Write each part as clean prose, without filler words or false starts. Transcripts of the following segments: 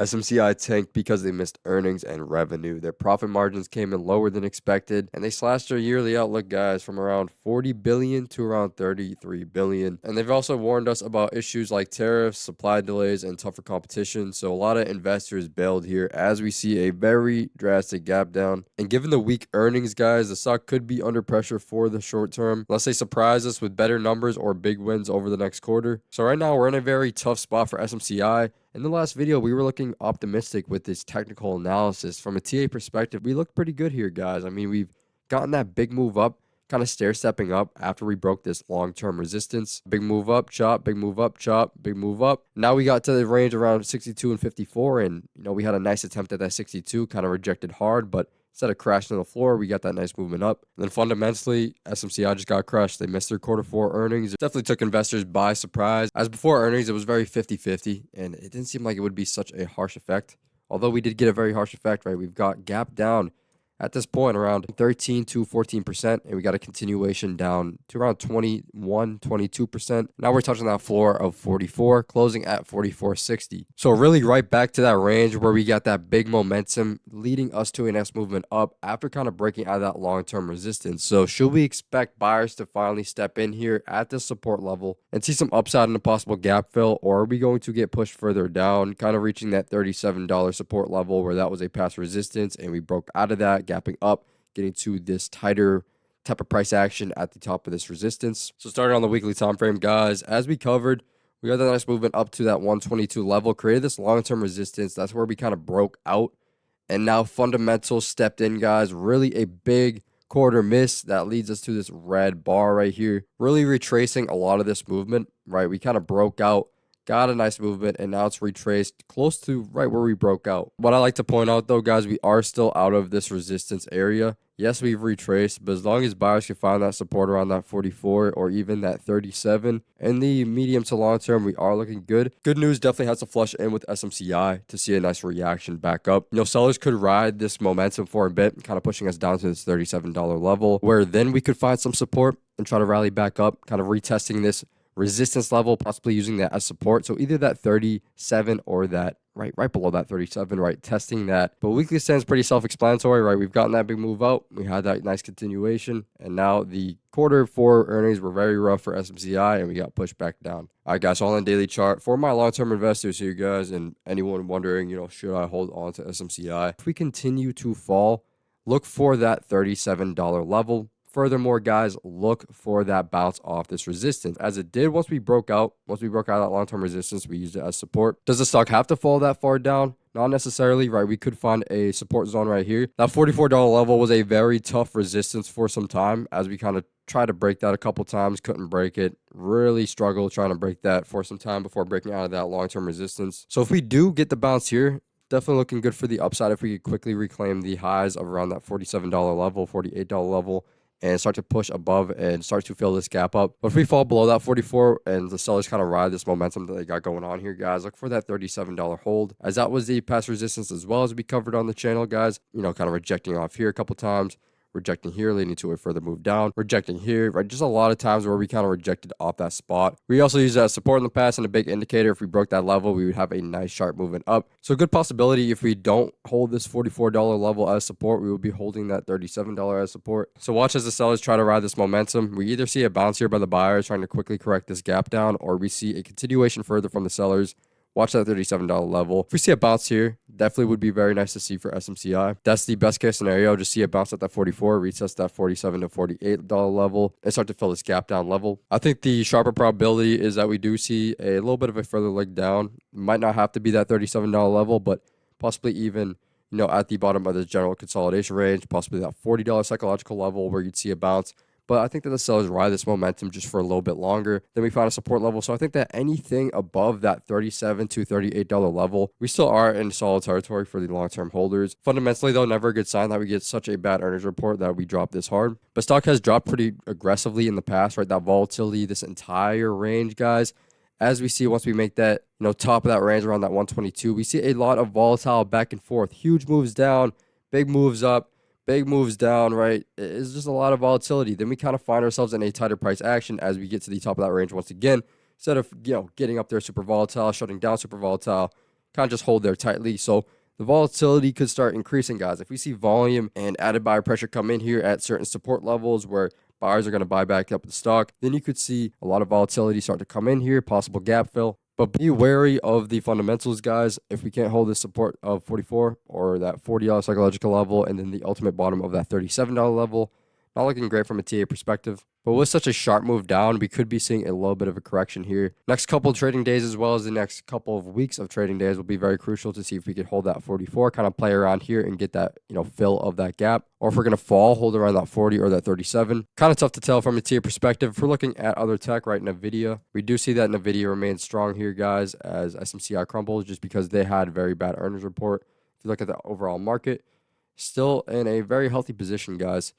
SMCI tanked because they missed earnings and revenue. Their profit margins came in lower than expected, and they slashed their yearly outlook, guys, from around 40 billion to around 33 billion. And they've also warned us about issues like tariffs, supply delays, and tougher competition. So a lot of investors bailed here as we see a very drastic gap down. And given the weak earnings, guys, the stock could be under pressure for the short term unless they surprise us with better numbers or big wins over the next quarter. So right now we're in a very tough spot for SMCI. In the last video, we were looking optimistic with this technical analysis. From a TA perspective, we looked pretty good here, guys. I mean, we've gotten that big move up, kind of stair-stepping up after we broke this long-term resistance. Big move up, chop, big move up, chop, big move up. Now we got to the range around 62 and 54, and, we had a nice attempt at that 62, kind of rejected hard, but instead of crashing to the floor, we got that nice movement up. And then fundamentally, SMCI just got crushed. They missed their quarter four earnings. It definitely took investors by surprise. As before earnings, it was very 50-50, and it didn't seem like it would be such a harsh effect. Although we did get a very harsh effect, right? We've got gap down at this point around 13 to 14%, and we got a continuation down to around 21, 22%. Now we're touching that floor of 44, closing at 44.60. So really right back to that range where we got that big momentum leading us to a next movement up after kind of breaking out of that long-term resistance. So should we expect buyers to finally step in here at this support level and see some upside in a possible gap fill, or are we going to get pushed further down, kind of reaching that $37 support level where that was a past resistance and we broke out of that, gapping up, getting to this tighter type of price action at the top of this resistance? So starting on the weekly time frame, guys, as we covered, we got that nice movement up to that 122 level, created this long-term resistance. That's where we kind of broke out, and now fundamentals stepped in, guys. Really a big quarter miss that leads us to this red bar right here, really retracing a lot of this movement, right? We kind of broke out, got a nice movement, and now it's retraced close to right where we broke out. What I like to point out, though, guys, we are still out of this resistance area. Yes, we've retraced, but as long as buyers can find that support around that 44 or even that 37 in the medium to long term, we are looking good. Good news definitely has to flush in with SMCI to see a nice reaction back up. Sellers could ride this momentum for a bit, kind of pushing us down to this $37 level, where then we could find some support and try to rally back up, kind of retesting this resistance level, possibly using that as support. So either that 37 or that right below that 37, right, testing that. But weekly stands pretty self-explanatory, right? We've gotten that big move out, we had that nice continuation, and now the quarter four earnings were very rough for SMCI and we got pushed back down. All right, guys, so on the daily chart for my long-term investors here, guys, and anyone wondering, should I hold on to SMCI? If we continue to fall, look for that $37 level. Furthermore, guys, look for that bounce off this resistance, as it did once we broke out. Once we broke out that long-term resistance, we used it as support. Does the stock have to fall that far down? Not necessarily, right? We could find a support zone right here. That $44 level was a very tough resistance for some time, as we kind of tried to break that a couple times, couldn't break it. Really struggled trying to break that for some time before breaking out of that long-term resistance. So if we do get the bounce here, definitely looking good for the upside if we could quickly reclaim the highs of around that $47 level, $48 level, and start to push above and start to fill this gap up. But if we fall below that 44 and the sellers kind of ride this momentum that they got going on here, guys, look for that $37 hold, as that was the past resistance as well as we covered on the channel, guys. Kind of rejecting off here a couple times, rejecting here, leading to a further move down, rejecting here, right? Just a lot of times where we kind of rejected off that spot. We also used that as support in the past and a big indicator. If we broke that level, we would have a nice sharp movement up. So a good possibility if we don't hold this $44 level as support, we will be holding that $37 as support. So watch as the sellers try to ride this momentum. We either see a bounce here by the buyers trying to quickly correct this gap down, or we see a continuation further from the sellers. Watch that $37 level. If we see a bounce here, definitely would be very nice to see for SMCI. That's the best case scenario. Just see a bounce at that 44, retest that $47 to $48 level, and start to fill this gap down level. I think the sharper probability is that we do see a little bit of a further leg down. Might not have to be that $37 level, but possibly even at the bottom of the general consolidation range, possibly that $40 psychological level where you'd see a bounce. But I think that the sellers ride this momentum just for a little bit longer. Then we find a support level. So I think that anything above that $37 to $38 level, we still are in solid territory for the long-term holders. Fundamentally, though, never a good sign that we get such a bad earnings report that we drop this hard. But stock has dropped pretty aggressively in the past, right? That volatility, this entire range, guys. As we see, once we make that, top of that range around that 122, we see a lot of volatile back and forth. Huge moves down, big moves up. Big moves down, right? It's just a lot of volatility. Then we kind of find ourselves in a tighter price action as we get to the top of that range once again. Instead of, getting up there super volatile, shutting down super volatile, kind of just hold there tightly. So the volatility could start increasing, guys. If we see volume and added buyer pressure come in here at certain support levels where buyers are going to buy back up the stock, then you could see a lot of volatility start to come in here, possible gap fill. But be wary of the fundamentals, guys. If we can't hold this support of 44 or that $40 psychological level and then the ultimate bottom of that $37 level, not looking great from a TA perspective. But with such a sharp move down, we could be seeing a little bit of a correction here. Next couple of trading days, as well as the next couple of weeks of trading days, will be very crucial to see if we could hold that 44, kind of play around here and get that, fill of that gap. Or if we're going to fall, hold around that 40 or that 37. Kind of tough to tell from a TA perspective. If we're looking at other tech, right, NVIDIA, we do see that NVIDIA remains strong here, guys, as SMCI crumbles just because they had very bad earnings report. If you look at the overall market, still in a very healthy position, guys.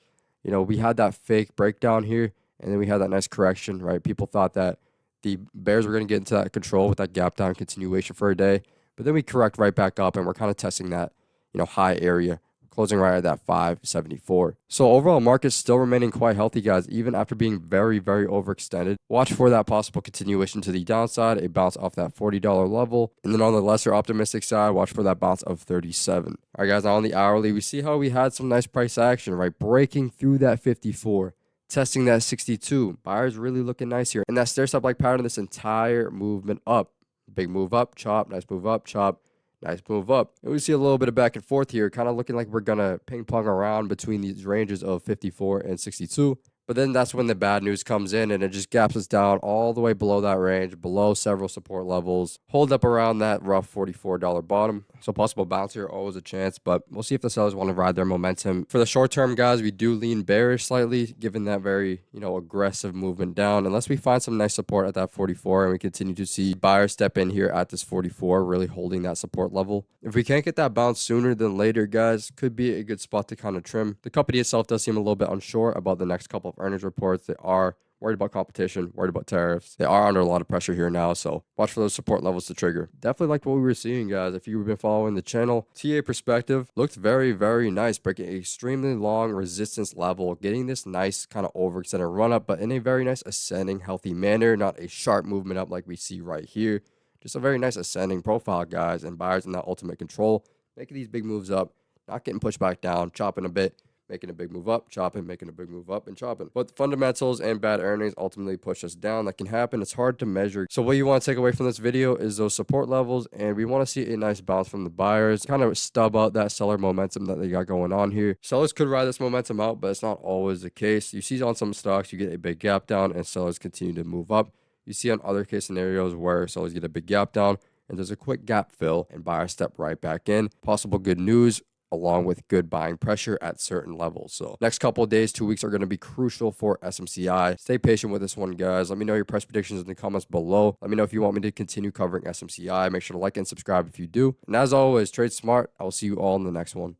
We had that fake breakdown here, and then we had that nice correction, right? People thought that the bears were going to get into that control with that gap down continuation for a day, but then we correct right back up, and we're kind of testing that, high area, closing right at that 574. So overall, market's still remaining quite healthy, guys, even after being very, very overextended. Watch for that possible continuation to the downside, a bounce off that $40 level. And then on the lesser optimistic side, watch for that bounce of 37. All right, guys, now on the hourly, we see how we had some nice price action, right? Breaking through that 54. Testing that 62. Buyers really looking nice here. And that stair-step-like pattern, this entire movement up. Big move up, chop, nice move up, chop. Nice move up. And we see a little bit of back and forth here, kind of looking like we're going to ping pong around between these ranges of 54 and 62. But then that's when the bad news comes in and it just gaps us down all the way below that range, below several support levels, hold up around that rough $44 bottom. So possible bounce here, always a chance, but we'll see if the sellers want to ride their momentum. For the short term, guys, we do lean bearish slightly, given that very, aggressive movement down, unless we find some nice support at that 44 and we continue to see buyers step in here at this 44, really holding that support level. If we can't get that bounce sooner than later, guys, could be a good spot to kind of trim. The company itself does seem a little bit unsure about the next couple of earnings reports. They are worried about competition, worried about tariffs. They are under a lot of pressure here now, so watch for those support levels to trigger. Definitely liked what we were seeing, guys. If you've been following the channel, TA perspective looked very, very nice, breaking an extremely long resistance level, getting this nice kind of overextended run up, but in a very nice ascending, healthy manner, not a sharp movement up like we see right here. Just a very nice ascending profile, guys, and buyers in that ultimate control, making these big moves up, not getting pushed back down, chopping a bit, making a big move up, chopping, making a big move up, and chopping. But the fundamentals and bad earnings ultimately push us down. That can happen. It's hard to measure. So what you want to take away from this video is those support levels, and we want to see a nice bounce from the buyers, kind of stub out that seller momentum that they got going on here. Sellers could ride this momentum out, but it's not always the case. You see on some stocks, you get a big gap down, and sellers continue to move up. You see on other case scenarios where sellers get a big gap down, and there's a quick gap fill, and buyers step right back in. Possible good news, along with good buying pressure at certain levels. So next couple of days, 2 weeks are going to be crucial for SMCI. Stay patient with this one, guys. Let me know your price predictions in the comments below. Let me know if you want me to continue covering SMCI. Make sure to like and subscribe if you do. And as always, trade smart. I will see you all in the next one.